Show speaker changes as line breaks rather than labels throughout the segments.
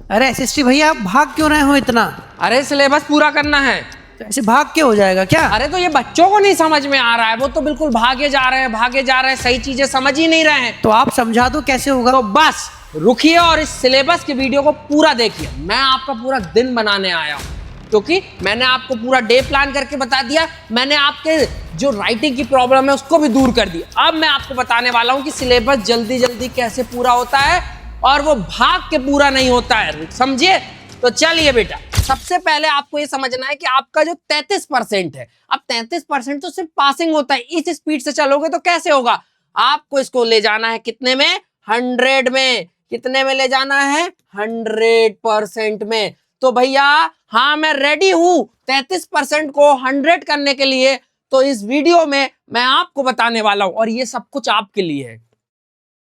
अरे एसएसटी भैया, आप भाग क्यों रहे हो इतना?
अरे सिलेबस पूरा करना है।
तो ऐसे भाग के हो जाएगा क्या?
अरे तो ये बच्चों को नहीं समझ में आ रहा है, वो तो बिल्कुल भागे जा रहे हैं, भागे जा रहे हैं, सही चीजें समझ ही नहीं रहे हैं।
तो आप समझा दो कैसे होगा।
तो बस रुकिए और इस सिलेबस के वीडियो को पूरा देखिए। मैं आपका पूरा दिन बनाने आया हूँ, क्योंकि मैंने आपको पूरा डे प्लान करके बता दिया। मैंने आपके जो राइटिंग की प्रॉब्लम है उसको भी दूर कर दी। अब मैं आपको बताने वाला हूँ कि सिलेबस जल्दी जल्दी कैसे पूरा होता है और वो भाग के पूरा नहीं होता है, समझिए। तो चलिए बेटा, सबसे पहले आपको ये समझना है कि आपका जो 33% है, अब 33% तो सिर्फ पासिंग होता है। इस स्पीड से चलोगे तो कैसे होगा? आपको इसको ले जाना है कितने में? 100 में। कितने में ले जाना है? 100% में। तो भैया हाँ, मैं रेडी हूं 33% को 100 करने के लिए। तो इस वीडियो में मैं आपको बताने वाला हूं और ये सब कुछ आपके लिए है।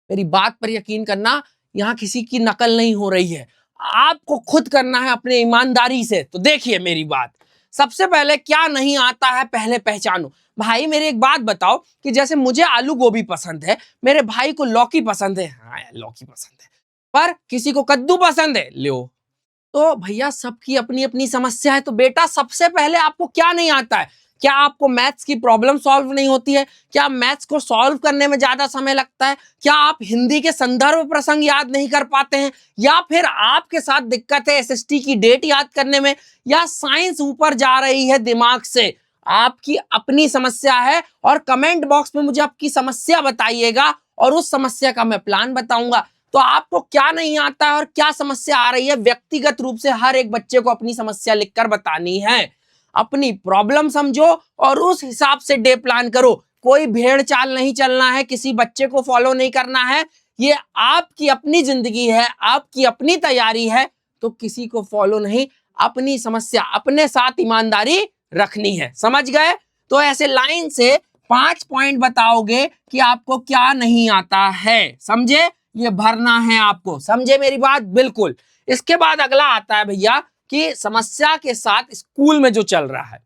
मेरी बात पर यकीन करना, यहाँ किसी की नकल नहीं हो रही है, आपको खुद करना है अपने ईमानदारी से। तो देखिए मेरी बात, सबसे पहले क्या नहीं आता है पहले पहचानो। भाई मेरी एक बात बताओ कि जैसे मुझे आलू गोभी पसंद है, मेरे भाई को लौकी पसंद है, हाँ यार लौकी पसंद है, पर किसी को कद्दू पसंद है, लो। तो भैया सबकी अपनी अपनी समस्या है। तो बेटा सबसे पहले आपको क्या नहीं आता है? क्या आपको मैथ्स की प्रॉब्लम सॉल्व नहीं होती है? क्या मैथ्स को सॉल्व करने में ज्यादा समय लगता है? क्या आप हिंदी के संदर्भ प्रसंग याद नहीं कर पाते हैं? या फिर आपके साथ दिक्कत है एसएसटी की डेट याद करने में? या साइंस ऊपर जा रही है दिमाग से? आपकी अपनी समस्या है और कमेंट बॉक्स में मुझे आपकी समस्या बताइएगा और उस समस्या का मैं प्लान बताऊंगा। तो आपको क्या नहीं आता है और क्या समस्या आ रही है, व्यक्तिगत रूप से हर एक बच्चे को अपनी समस्या लिखकर बतानी है। अपनी प्रॉब्लम समझो और उस हिसाब से डे प्लान करो। कोई भेड़ चाल नहीं चलना है, किसी बच्चे को फॉलो नहीं करना है। ये आपकी अपनी जिंदगी है, आपकी अपनी तैयारी है, तो किसी को फॉलो नहीं, अपनी समस्या अपने साथ ईमानदारी रखनी है, समझ गए? तो ऐसे लाइन से 5 पॉइंट बताओगे कि आपको क्या नहीं आता है, समझे? ये भरना है आपको, समझे मेरी बात? बिल्कुल। इसके बाद अगला आता है भैया कि समस्या के साथ स्कूल में जो चल रहा है।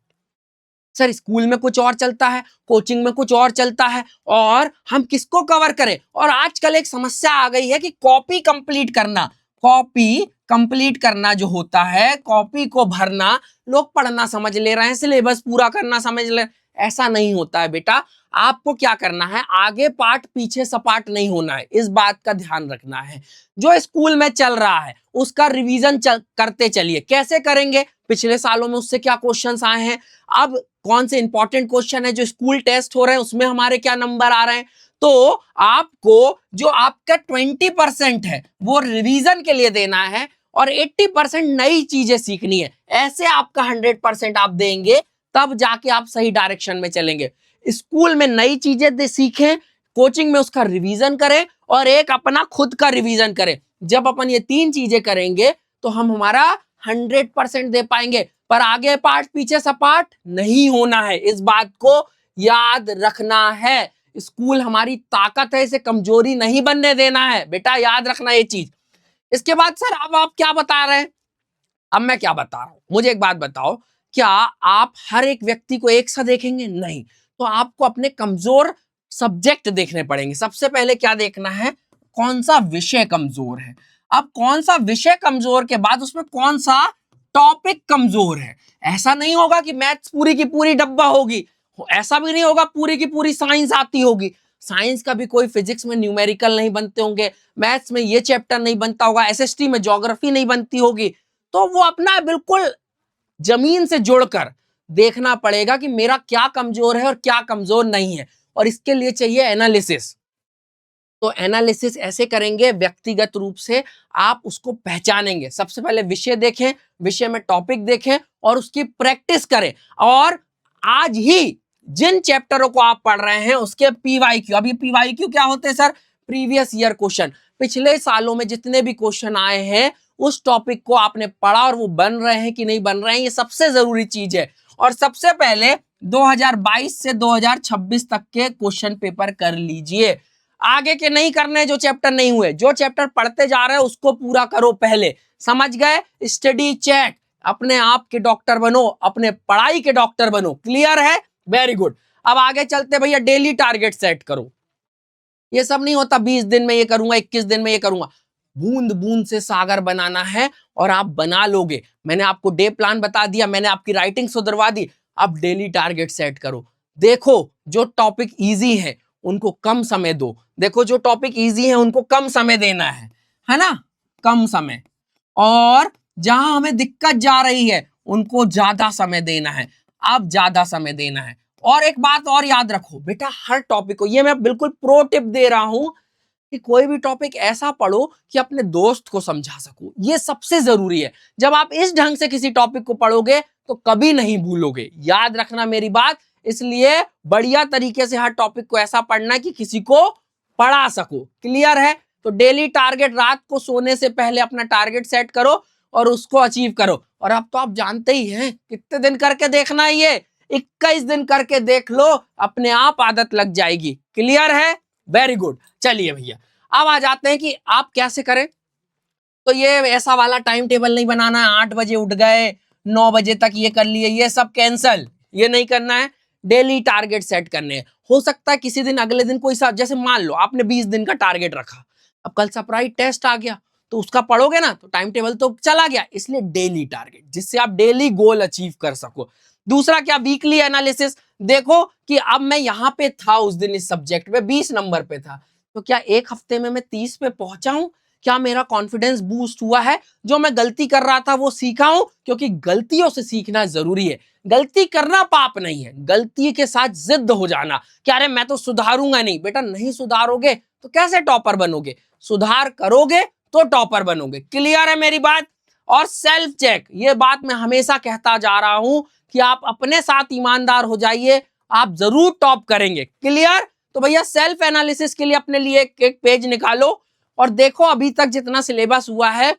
सर स्कूल में कुछ और चलता है, कोचिंग में कुछ और चलता है, और हम किसको कवर करें? और आजकल एक समस्या आ गई है कि कॉपी कंप्लीट करना। कॉपी कंप्लीट करना जो होता है, कॉपी को भरना, लोग पढ़ना समझ ले रहे हैं, सिलेबस पूरा करना समझ ले। ऐसा नहीं होता है बेटा। आपको क्या करना है, आगे पाठ पीछे सपाट नहीं होना है, इस बात का ध्यान रखना है। जो स्कूल में चल रहा है उसका रिवीजन करते चलिए। कैसे करेंगे? पिछले सालों में उससे क्या क्वेश्चंस आए हैं, अब कौन से इंपॉर्टेंट क्वेश्चन है जो स्कूल टेस्ट हो रहे हैं उसमें हमारे क्या नंबर आ रहे हैं। तो आपको जो आपका 20% है वो रिवीजन के लिए देना है और 80% नई चीजें सीखनी है। ऐसे आपका 100% आप देंगे, तब जाके आप सही डायरेक्शन में चलेंगे। स्कूल में नई चीजें सीखें, कोचिंग में उसका रिवीजन करें और एक अपना खुद का रिवीजन करें। जब अपन ये 3 चीजें करेंगे तो हम हमारा 100% दे पाएंगे। पर आगे पाठ पीछे सपाट नहीं होना है, इस बात को याद रखना है। स्कूल हमारी ताकत है, इसे कमजोरी नहीं बनने देना है बेटा, याद रखना ये चीज। इसके बाद सर अब आप क्या बता रहे हैं? अब मैं क्या बता रहा हूं, मुझे एक बात बताओ, क्या आप हर एक व्यक्ति को एक सा देखेंगे? नहीं। तो आपको अपने कमजोर सब्जेक्ट देखने पड़ेंगे। सबसे पहले क्या देखना है, कौन सा विषय कमजोर है। अब कौन सा विषय कमजोर के बाद उसमें कौन सा टॉपिक कमजोर है। ऐसा नहीं होगा कि मैथ्स पूरी की पूरी डब्बा होगी, ऐसा भी नहीं होगा पूरी की पूरी साइंस आती होगी। साइंस का भी कोई फिजिक्स में न्यूमेरिकल नहीं बनते होंगे, मैथ्स में ये चैप्टर नहीं बनता होगा, एसएसटी में ज्योग्राफी नहीं बनती होगी। तो वो अपना बिल्कुल जमीन से जोड़कर देखना पड़ेगा कि मेरा क्या कमजोर है और क्या कमजोर नहीं है, और इसके लिए चाहिए एनालिसिस। तो एनालिसिस ऐसे करेंगे, व्यक्तिगत रूप से आप उसको पहचानेंगे। सबसे पहले विषय देखें, विषय में टॉपिक देखें और उसकी प्रैक्टिस करें। और आज ही जिन चैप्टरों को आप पढ़ रहे हैं उसके पीवाईक्यू, अभी पीवाईक्यू क्या होते हैं सर? Previous year question. पिछले सालों में जितने भी क्वेश्चन आए हैं उस टॉपिक को आपने पढ़ा और वो बन रहे हैं कि नहीं बन रहे हैं, ये सबसे जरूरी चीज है। और सबसे पहले 2022 से 2026 तक के क्वेश्चन पेपर कर लीजिए। आगे के नहीं करने, जो चैप्टर नहीं हुए, जो चैप्टर पढ़ते जा रहे हैं उसको पूरा करो पहले, समझ गए? स्टडी चेक, अपने आप के डॉक्टर बनो, अपने पढ़ाई के डॉक्टर बनो। क्लियर है? Very good. अब आगे चलते भैया, डेली टारगेट सेट करो। ये सब नहीं होता 20 दिन में ये करूंगा, 21 दिन में ये करूंगा। बूंद बूंद से सागर बनाना है और आप बना लोगे। मैंने आपको डे प्लान बता दिया, मैंने आपकी राइटिंग सुधरवा दी। अब डेली टारगेट सेट करो। देखो जो टॉपिक इजी है उनको कम समय दो, देखो जो टॉपिक इजी है उनको कम समय देना है ना, कम समय। और जहां हमें दिक्कत जा रही है उनको ज्यादा समय देना है, अब ज्यादा समय देना है। और एक बात और याद रखो बेटा, हर टॉपिक को, ये मैं बिल्कुल प्रो टिप दे रहा हूं कि कोई भी टॉपिक ऐसा पढ़ो कि अपने दोस्त को समझा सको, ये सबसे जरूरी है। जब आप इस ढंग से किसी टॉपिक को पढ़ोगे तो कभी नहीं भूलोगे, याद रखना मेरी बात। इसलिए बढ़िया तरीके से हर टॉपिक को ऐसा पढ़ना कि किसी को पढ़ा सको। क्लियर है? तो डेली टारगेट, रात को सोने से पहले अपना टारगेट सेट करो और उसको अचीव करो। और अब तो आप जानते ही हैं कितने दिन करके देखना है, ये 21 दिन करके देख लो, अपने आप आदत लग जाएगी। क्लियर है? Very good. चलिए भैया, अब आ जाते हैं कि आप कैसे करें। तो ये ऐसा वाला टाइम टेबल नहीं बनाना है, 8 बजे उठ गए 9 बजे तक ये कर लिए, ये सब कैंसल, ये नहीं करना है। डेली टारगेट सेट करने हैं। हो सकता है किसी दिन, अगले दिन कोई सा, जैसे मान लो आपने 20 दिन का टारगेट रखा, अब कल सरप्राइज टेस्ट आ गया तो उसका पढ़ोगे ना, तो टाइम टेबल तो चला गया। इसलिए डेली टारगेट, जिससे आप डेली गोल अचीव कर सको। दूसरा क्या, वीकली एनालिसिस। देखो कि अब मैं यहां पे था उस दिन, इस सब्जेक्ट में 20 नंबर पे था, तो क्या एक हफ्ते में मैं 30 पे पहुंचा हूं? क्या मेरा कॉन्फिडेंस बूस्ट हुआ है? जो मैं गलती कर रहा था वो सीखा हूं? क्योंकि गलतियों से सीखना जरूरी है। गलती करना पाप नहीं है, गलती के साथ जिद हो जाना कि अरे मैं तो सुधारूंगा नहीं। बेटा नहीं सुधारोगे तो कैसे टॉपर बनोगे? सुधार करोगे तो टॉपर बनोगे। क्लियर है मेरी बात? और सेल्फ चेक, ये बात मैं हमेशा कहता जा रहा हूं कि आप अपने साथ ईमानदार हो जाइए, आप जरूर टॉप करेंगे। क्लियर? तो भैया सेल्फ एनालिसिस के लिए अपने लिए एक पेज निकालो और देखो अभी तक जितना सिलेबस हुआ है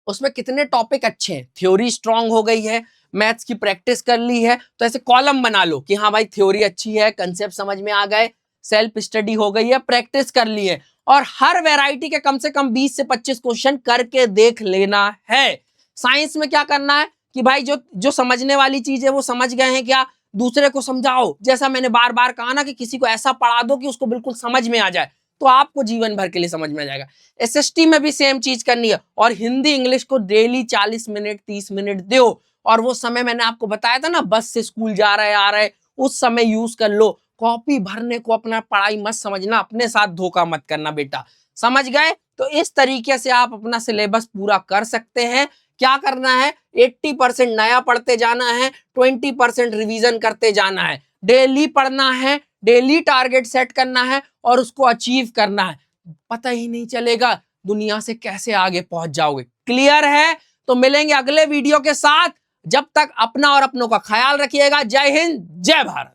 उसमें कितने टॉपिक अच्छे हैं। थ्योरी स्ट्रांग हो गई है, मैथ्स की प्रैक्टिस कर ली है, तो ऐसे कॉलम बना लो कि हाँ भाई थ्योरी अच्छी है, कंसेप्ट समझ में आ गए, सेल्फ स्टडी हो गई है, प्रैक्टिस कर ली है। और हर वैरायटी के कम से कम 20 से 25 क्वेश्चन करके देख लेना है। साइंस में क्या करना है कि भाई जो जो समझने वाली चीज है वो समझ गए हैं क्या, दूसरे को समझाओ। जैसा मैंने बार बार कहा ना कि किसी को ऐसा पढ़ा दो कि उसको बिल्कुल समझ में आ जाए, तो आपको जीवन भर के लिए समझ में आ जाएगा। एसएसटी में भी सेम चीज करनी है। और हिंदी इंग्लिश को डेली 40 मिनट 30 मिनट दो। और वो समय मैंने आपको बताया था ना, बस से स्कूल जा रहे आ रहे, उस समय यूज कर लो। कॉपी भरने को अपना पढ़ाई मत समझना, अपने साथ धोखा मत करना बेटा। समझ गए? तो इस तरीके से आप अपना सिलेबस पूरा कर सकते हैं। क्या करना है, 80% नया पढ़ते जाना है, 20% रिवीजन करते जाना है। डेली पढ़ना है, डेली टारगेट सेट करना है और उसको अचीव करना है। पता ही नहीं चलेगा दुनिया से कैसे आगे पहुंच जाओगे। क्लियर है? तो मिलेंगे अगले वीडियो के साथ। जब तक अपना और अपनों का ख्याल रखिएगा। जय हिंद, जय भारत।